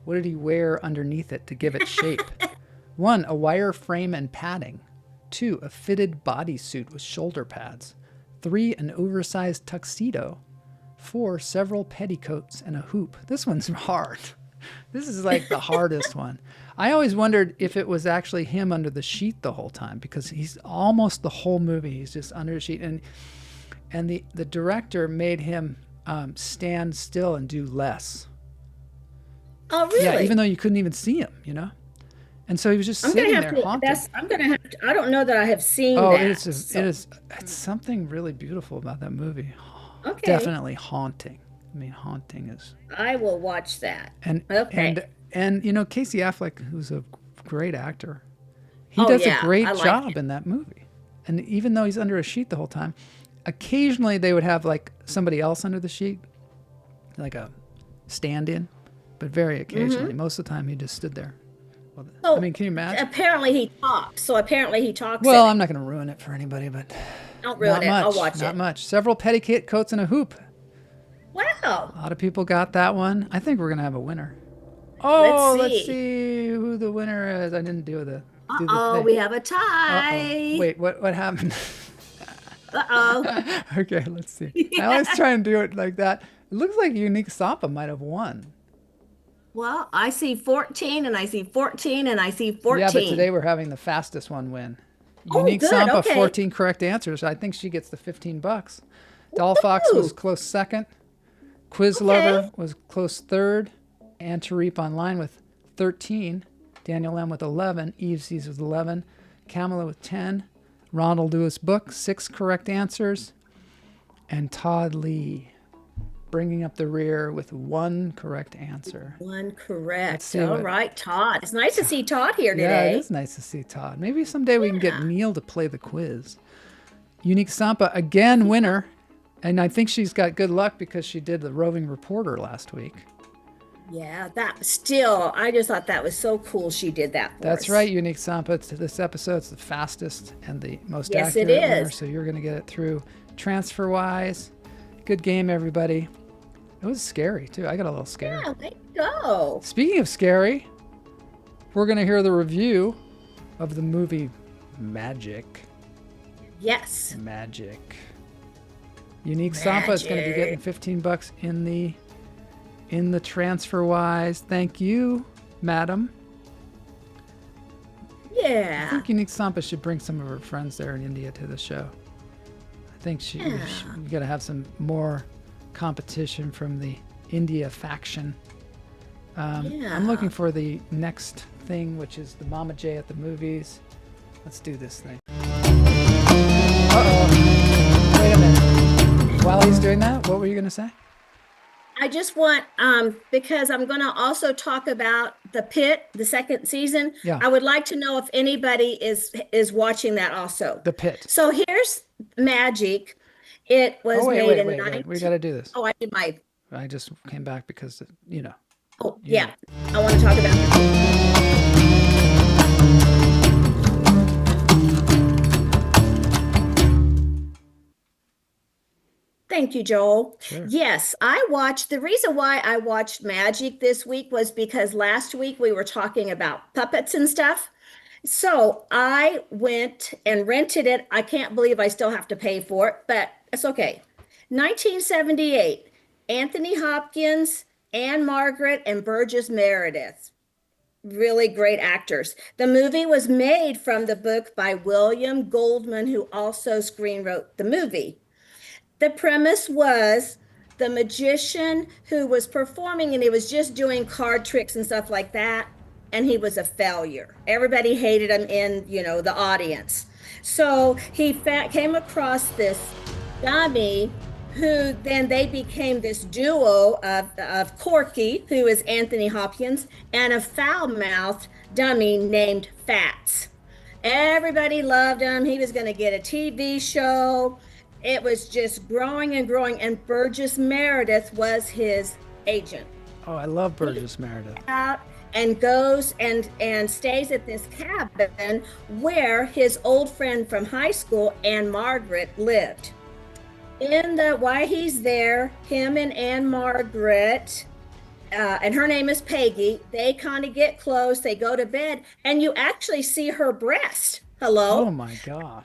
What did he wear underneath it to give it shape? 1, a wire frame and padding. 2, a fitted bodysuit with shoulder pads. 3, an oversized tuxedo. 4, several petticoats and a hoop. This one's hard. This is like the hardest one. I always wondered if it was actually him under the sheet the whole time, because he's almost the whole movie. He's just under the sheet. And the director made him stand still and do less. Oh, really? Yeah, even though you couldn't even see him, you know? And so he was just sitting there haunted. I'm going to have to, I don't know that I have seen that. Oh, it's something really beautiful about that movie. Okay. Definitely haunting. I mean, haunting is... I will watch that. And you know, Casey Affleck, who's a great actor, he Oh, does yeah, a great I like job him. in that movie. And even though he's under a sheet the whole time, occasionally they would have like somebody else under the sheet, like a stand-in, but very occasionally. Most of the time he just stood there. Well, So, I mean, can you imagine? Apparently he talks. So apparently he talks. Well, in I'm not going to ruin it for anybody, but Don't ruin not it. much. I'll watch Not it. much. Several petticoats and a hoop. Wow. A lot of people got that one. I think we're going to have a winner. Oh, let's see. see who the winner is. I didn't do the Uh-oh, thing. we have a tie. Wait, what happened? Uh-oh. Okay, let's see. I always try and do it like that. It looks like Unique Sapa might have won. Well, I see 14 and I see 14 and I see 14. Yeah, but today we're having the fastest one win. Oh, Unique good, Sampa, okay. 14 correct answers. I think she gets the $15. Doll Fox was close second. Quiz Lover was close third. Ann Tareep Online with 13. Daniel M with 11. Eve C's with 11. Kamala with 10. Ronald Lewis Book, 6 correct answers. And Todd Lee bringing up the rear with 1 correct answer. 1 correct. Let's see All what- right, Todd. It's nice to see Todd here Yeah, today. it is nice to see Todd. Maybe someday we can get Neil to play the quiz. Unique Sampa, again, winner. And I think she's got good luck because she did the roving reporter last week. Yeah, that still, I just thought that was so cool she did that for That's us. right, Unique Sampa. This episode's the fastest and the most Yes, it accurate winner, is. so you're going to get it through TransferWise. Good game, everybody. It was scary, too. I got a little scared. Yeah, way to go. Speaking of scary, we're going to hear the review of the movie Magic. Yes. Magic. Unique Sampa is going to be getting $15 in the TransferWise. Thank you, madam. I Yeah. think Unique Sampa should bring some of her friends there in India to the show. I think we got to have some more competition from the India faction. I'm looking for the next thing, which is the Mama J at the movies. Let's do this thing. Uh-oh. Wait a minute. While he's doing that, what were you going to say? I just want, because I'm going to also talk about The Pit, the second season. Yeah. I would like to know if anybody is watching that also. The Pit. So here's Magic. It was made in 19... We got to do this. Oh, I did my... I just came back because, you know. Oh, yeah. I want to talk about The Pit. Thank you, Joel. Sure. Yes, I watched, the reason why I watched Magic this week was because last week we were talking about puppets and stuff. So I went and rented it. I can't believe I still have to pay for it, but it's okay. 1978, Anthony Hopkins, Anne Margaret, and Burgess Meredith. Really great actors. The movie was made from the book by William Goldman, who also screenwrote the movie. The premise was the magician who was performing and he was just doing card tricks and stuff like that. And he was a failure. Everybody hated him in, the audience. So he came across this dummy who then they became this duo of Corky, who is Anthony Hopkins, and a foul-mouthed dummy named Fats. Everybody loved him. He was going to get a TV show. It was just growing and growing, and Burgess Meredith was his agent. Oh, I love Burgess Meredith. Out and goes and stays at this cabin where his old friend from high school, Anne Margaret, lived. While he's there, him and Anne Margaret, and her name is Peggy, they kind of get close, they go to bed, and you actually see her breast. Hello? Oh my gosh.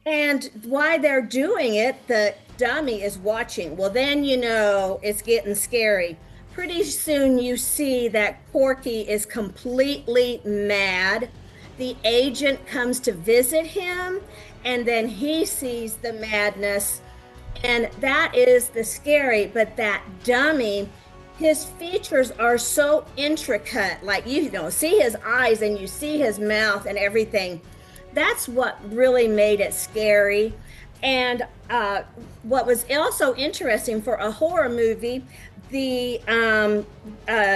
And while they're doing it, the dummy is watching. Well, then you know it's getting scary. Pretty soon you see that Corky is completely mad. The agent comes to visit him, and then he sees the madness. And that is the scary, but that dummy, his features are so intricate. Like, you know, see his eyes and you see his mouth and everything. That's what really made it scary. And what was also interesting for a horror movie, the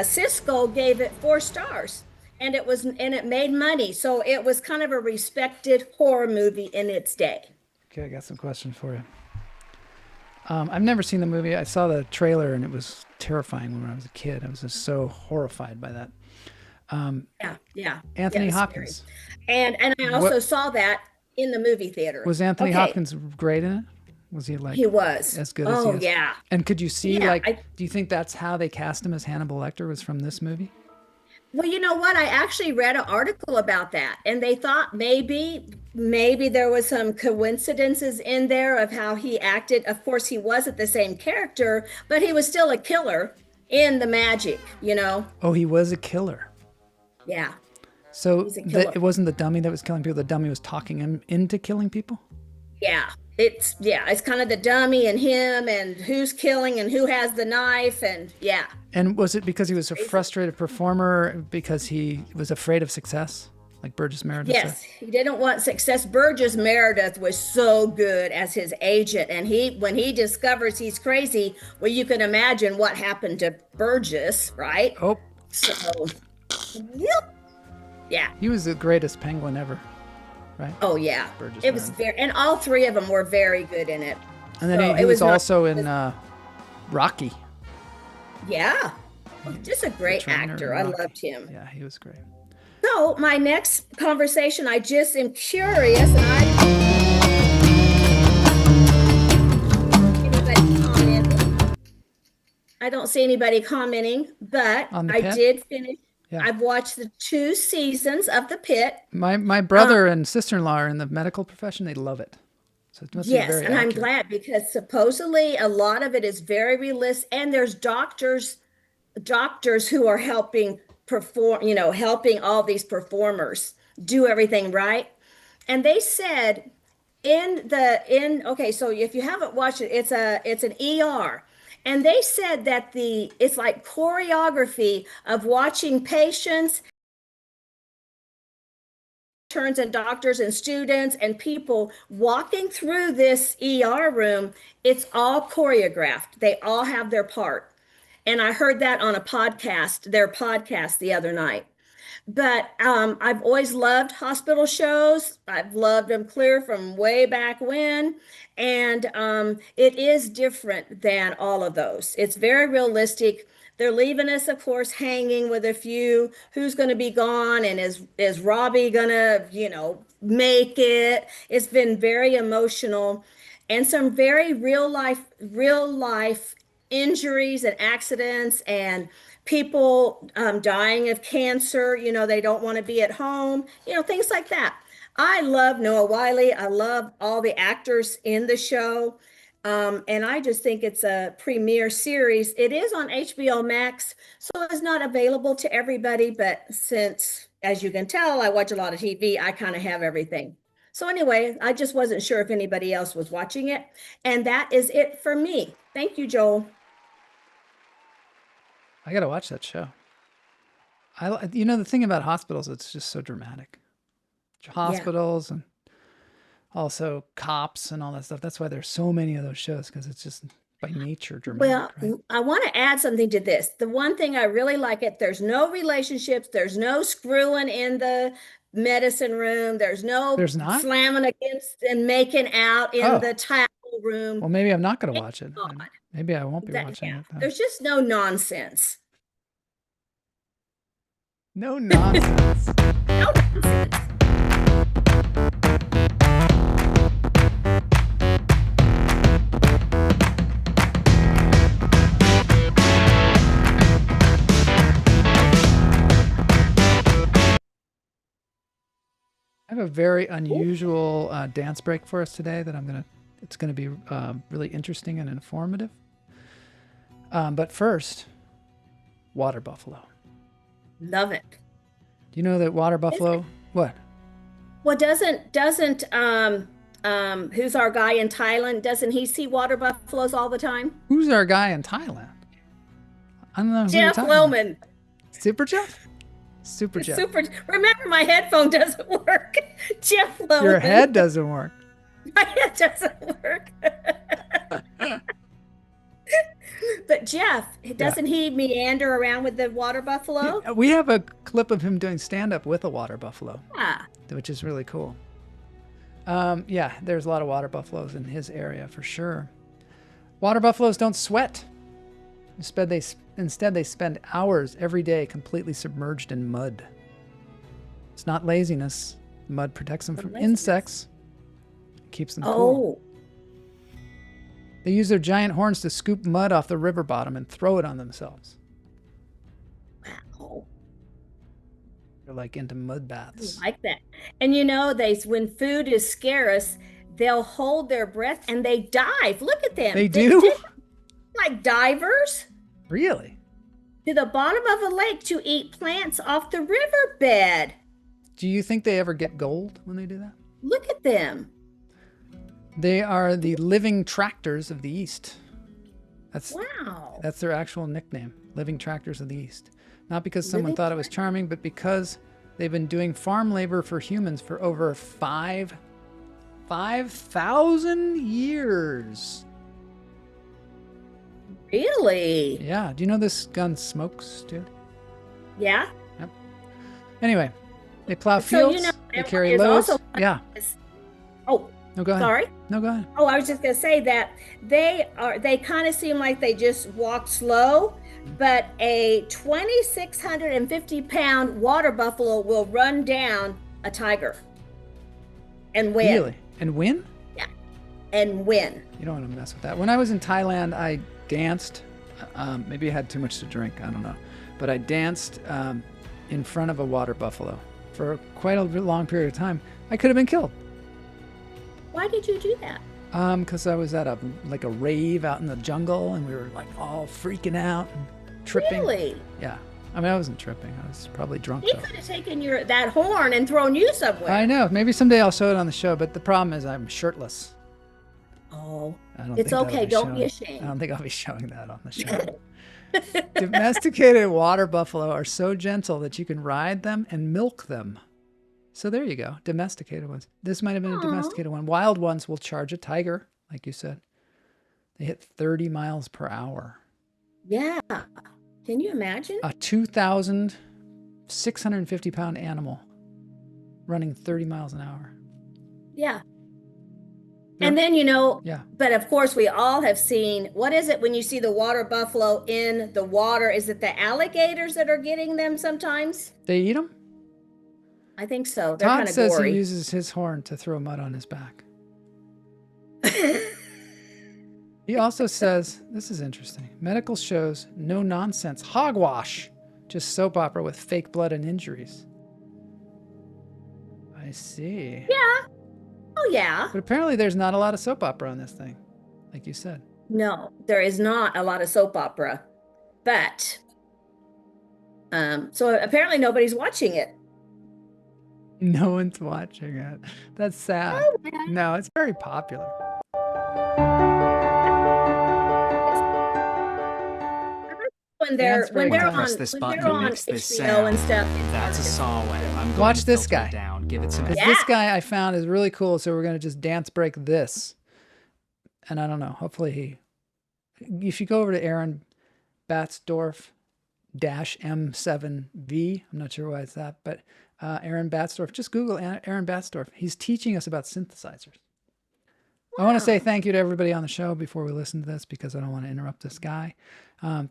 Cisco gave it 4 stars, and it made money. So it was kind of a respected horror movie in its day. Okay, I got some questions for you. I've never seen the movie. I saw the trailer and it was terrifying when I was a kid. I was just so horrified by that. Yeah. Anthony Hopkins. And I also saw that in the movie theater. Was Anthony Hopkins great in it? Was he like? He was as good as he is? Oh yeah. And could you see do you think that's how they cast him as Hannibal Lecter, was from this movie? Well, you know what? I actually read an article about that, and they thought maybe there was some coincidences in there of how he acted. Of course, he wasn't the same character, but he was still a killer in the magic, you know? Oh, he was a killer. Yeah. So it wasn't the dummy that was killing people. The dummy was talking him into killing people? Yeah. It's kind of the dummy and him and who's killing and who has the knife, and yeah. And was it because he was a frustrated performer, because he was afraid of success, like Burgess Meredith? Yes, he didn't want success. Burgess Meredith was so good as his agent, and when he discovers he's crazy, well, you can imagine what happened to Burgess, right? Oh. So, yep. Yeah. He was the greatest penguin ever, right? Oh yeah, Burgess it was Meredith. and all 3 of them were very good in it. And then he was also in Rocky. Yeah, just a great actor. I loved him. Yeah, he was great. So my next conversation, I just am curious, and I don't see anybody commenting, but I did finish. Yeah. I've watched the 2 seasons of The Pit. My brother and sister-in-law are in the medical profession. They love it. So it must be very accurate. I'm glad, because supposedly a lot of it is very realistic, and there's doctors who are helping perform, helping all these performers do everything right. And they said okay, so if you haven't watched it, it's an ER. And they said that it's like choreography of watching patients, interns and doctors and students and people walking through this ER room. It's all choreographed. They all have their part. And I heard that on their podcast the other night. But I've always loved hospital shows. I've loved them clear from way back when. And it is different than all of those. It's very realistic. They're leaving us, of course, hanging with a few. Who's going to be gone? And is Robbie going to, make it? It's been very emotional. And some very real life injuries and accidents, and people dying of cancer. They don't want to be at home, things like that. I love Noah Wiley. I love all the actors in the show. And I just think it's a premiere series. It is on HBO Max, so it's not available to everybody. But since, as you can tell, I watch a lot of TV, I kind of have everything. So anyway, I just wasn't sure if anybody else was watching it. And that is it for me. Thank you, Joel. I got to watch that show. The thing about hospitals, it's just so dramatic. Hospitals and also cops and all that stuff. That's why there's so many of those shows, because it's just by nature dramatic. Well, right? I want to add something to this. The one thing I really like there's no relationships. There's no screwing in the medicine room. There's not slamming against and making out in the tackle room. Well, maybe I'm not going to watch it. Maybe I won't be watching it. There's just no nonsense. No nonsense. No nonsense. I have a very unusual dance break for us today that it's gonna be really interesting and informative. But first, water buffalo. Love it. Do you know that water buffalo? What? Well, doesn't who's our guy in Thailand? Doesn't he see water buffaloes all the time? Who's our guy in Thailand? I don't know. Who Jeff Lowman. SuperJeff? SuperJeff. Remember, my headphone doesn't work. Jeff Lowman. Your head doesn't work. My head doesn't work. But Jeff, doesn't he meander around with the water buffalo? We have a clip of him doing stand-up with a water buffalo. Yeah. Which is really cool. Yeah, there's a lot of water buffaloes in his area for sure. Water buffaloes don't sweat. Instead, they spend hours every day completely submerged in mud. It's not laziness. Mud protects them from insects. It keeps them cool. They use their giant horns to scoop mud off the river bottom and throw it on themselves. Wow. They're like into mud baths. I like that. And you know, when food is scarce, they'll hold their breath and they dive. Look at them. They do? Like divers. Really? To the bottom of a lake to eat plants off the riverbed. Do you think they ever get gold when they do that? Look at them. They are the living tractors of the East. Wow. That's their actual nickname, living tractors of the East. Not because someone thought it was charming, but because they've been doing farm labor for humans for over 5,000 years. Really? Yeah. Do you know this gun smokes, dude? Yeah. Yep. Anyway, they plow fields. They carry loads. Yeah. Oh. No, go ahead. Sorry? No, go ahead. Oh, I was just going to say that they kind of seem like they just walk slow, but a 2,650-pound water buffalo will run down a tiger and win. Really? And win? Yeah. And win. You don't want to mess with that. When I was in Thailand, I danced. Maybe I had too much to drink. I don't know. But I danced in front of a water buffalo for quite a long period of time. I could have been killed. Why did you do that? Because I was at a rave out in the jungle, and we were like all freaking out and tripping. Really? Yeah. I mean, I wasn't tripping. I was probably drunk. He could have taken that horn and thrown you somewhere. I know. Maybe someday I'll show it on the show, but the problem is I'm shirtless. Oh. It's okay. Don't be ashamed. I don't think I'll be showing that on the show. Domesticated water buffalo are so gentle that you can ride them and milk them. So there you go. Domesticated ones. This might have been a domesticated one. Wild ones will charge a tiger, like you said. They hit 30 miles per hour. Yeah. Can you imagine? A 2,650-pound animal running 30 miles an hour. Yeah. And then, yeah. But of course, we all have seen, what is it when you see the water buffalo in the water? Is it the alligators that are getting them sometimes? They eat them? I think so. They're kind Todd of says gory. he uses his horn to throw mud on his back. He also says, this is interesting, medical shows no nonsense hogwash, just soap opera with fake blood and injuries. I see. Yeah. Oh, yeah. But apparently there's not a lot of soap opera on this thing, like you said. No, there is not a lot of soap opera. But, so apparently nobody's watching it. No one's watching it. That's sad. Oh, no, it's very popular. When they're on, press this button they're to on mix this HBO sound. and stuff. That's a saw wave. I'm going Watch to this filter guy. it down. Give it some. This guy I found is really cool, so we're going to just dance break this. And I don't know, hopefully if you go over to Aaron Batzdorf -M7V, I'm not sure why it's that, but Aaron Batzdorf, just Google Aaron Batzdorf. He's teaching us about synthesizers. Wow. I want to say thank you to everybody on the show before we listen to this, because I don't want to interrupt this guy.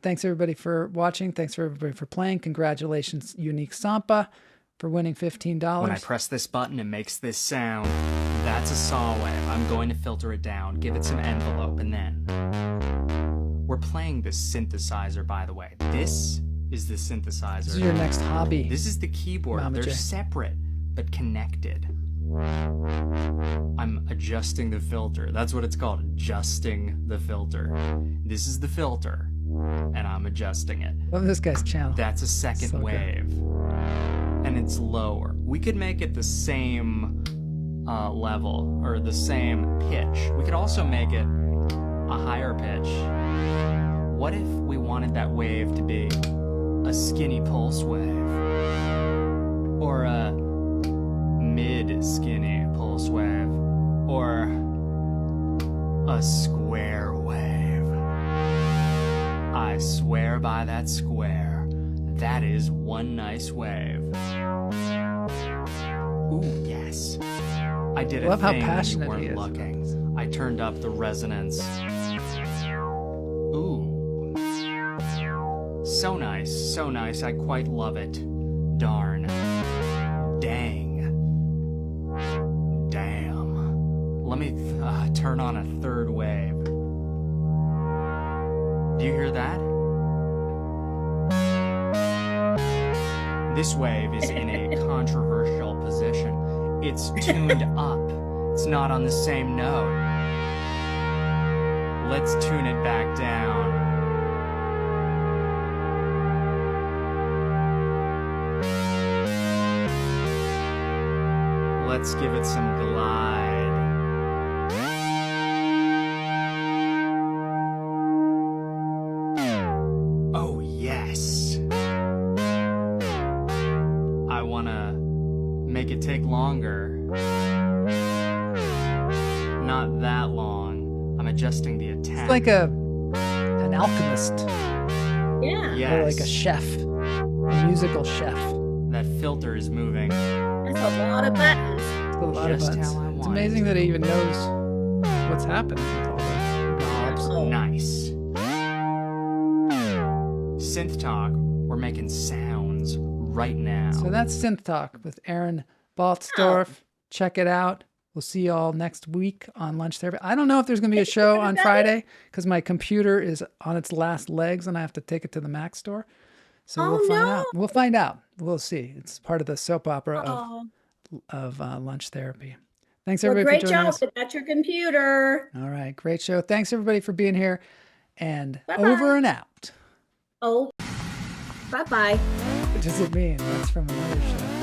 Thanks everybody for watching. Thanks for everybody for playing. Congratulations, Unique Sampa, for winning $15. When I press this button, it makes this sound. That's a saw wave. I'm going to filter it down, give it some envelope, and then we're playing this synthesizer, by the way. This is the synthesizer. This is your next hobby. This is the keyboard. Mama They're J. separate but connected. I'm adjusting the filter. That's what it's called, adjusting the filter. This is the filter, and I'm adjusting it. Love this guy's channel. That's a second So wave, and it's lower. We could make it the same level, or the same pitch. We could also make it a higher pitch. What if we wanted that wave to be a skinny pulse wave? Or a mid-skinny pulse wave? Or a square wave? I swear by that square. That is one nice wave. Ooh, yes. I did a Love how thing when you passionate he weren't is. looking. I turned up the resonance. Ooh. So nice, I quite love it. Darn. Dang. Damn. Let me turn on a third wave. Do you hear that? This wave is in a controversial position. It's tuned up. It's not on the same note. Let's tune it back down. Let's give it some glide. Oh, yes. I want to make it take longer. Not that long. I'm adjusting the attack. It's like an alchemist. Yeah. Yes. Or like a chef. A musical chef. That filter is moving. That's a lot of buttons. It's a lot Just of buttons. how I It's want amazing that he even knows what's happening with all the knobs. Nice. Synth Talk, we're making sounds right now. So that's Synth Talk with Aaron Baltsdorf. Check it out. We'll see you all next week on Lunch Therapy. I don't know if there's going to be a show on Friday because my computer is on its last legs and I have to take it to the Mac store. So we'll find out. We'll find out. We'll see. It's part of the soap opera of Lunch Therapy. Thanks everybody Great for joining job us. at your computer. All right, great show. Thanks everybody for being here, and Bye-bye. over and out. Oh, bye-bye. What does it mean? That's from another show.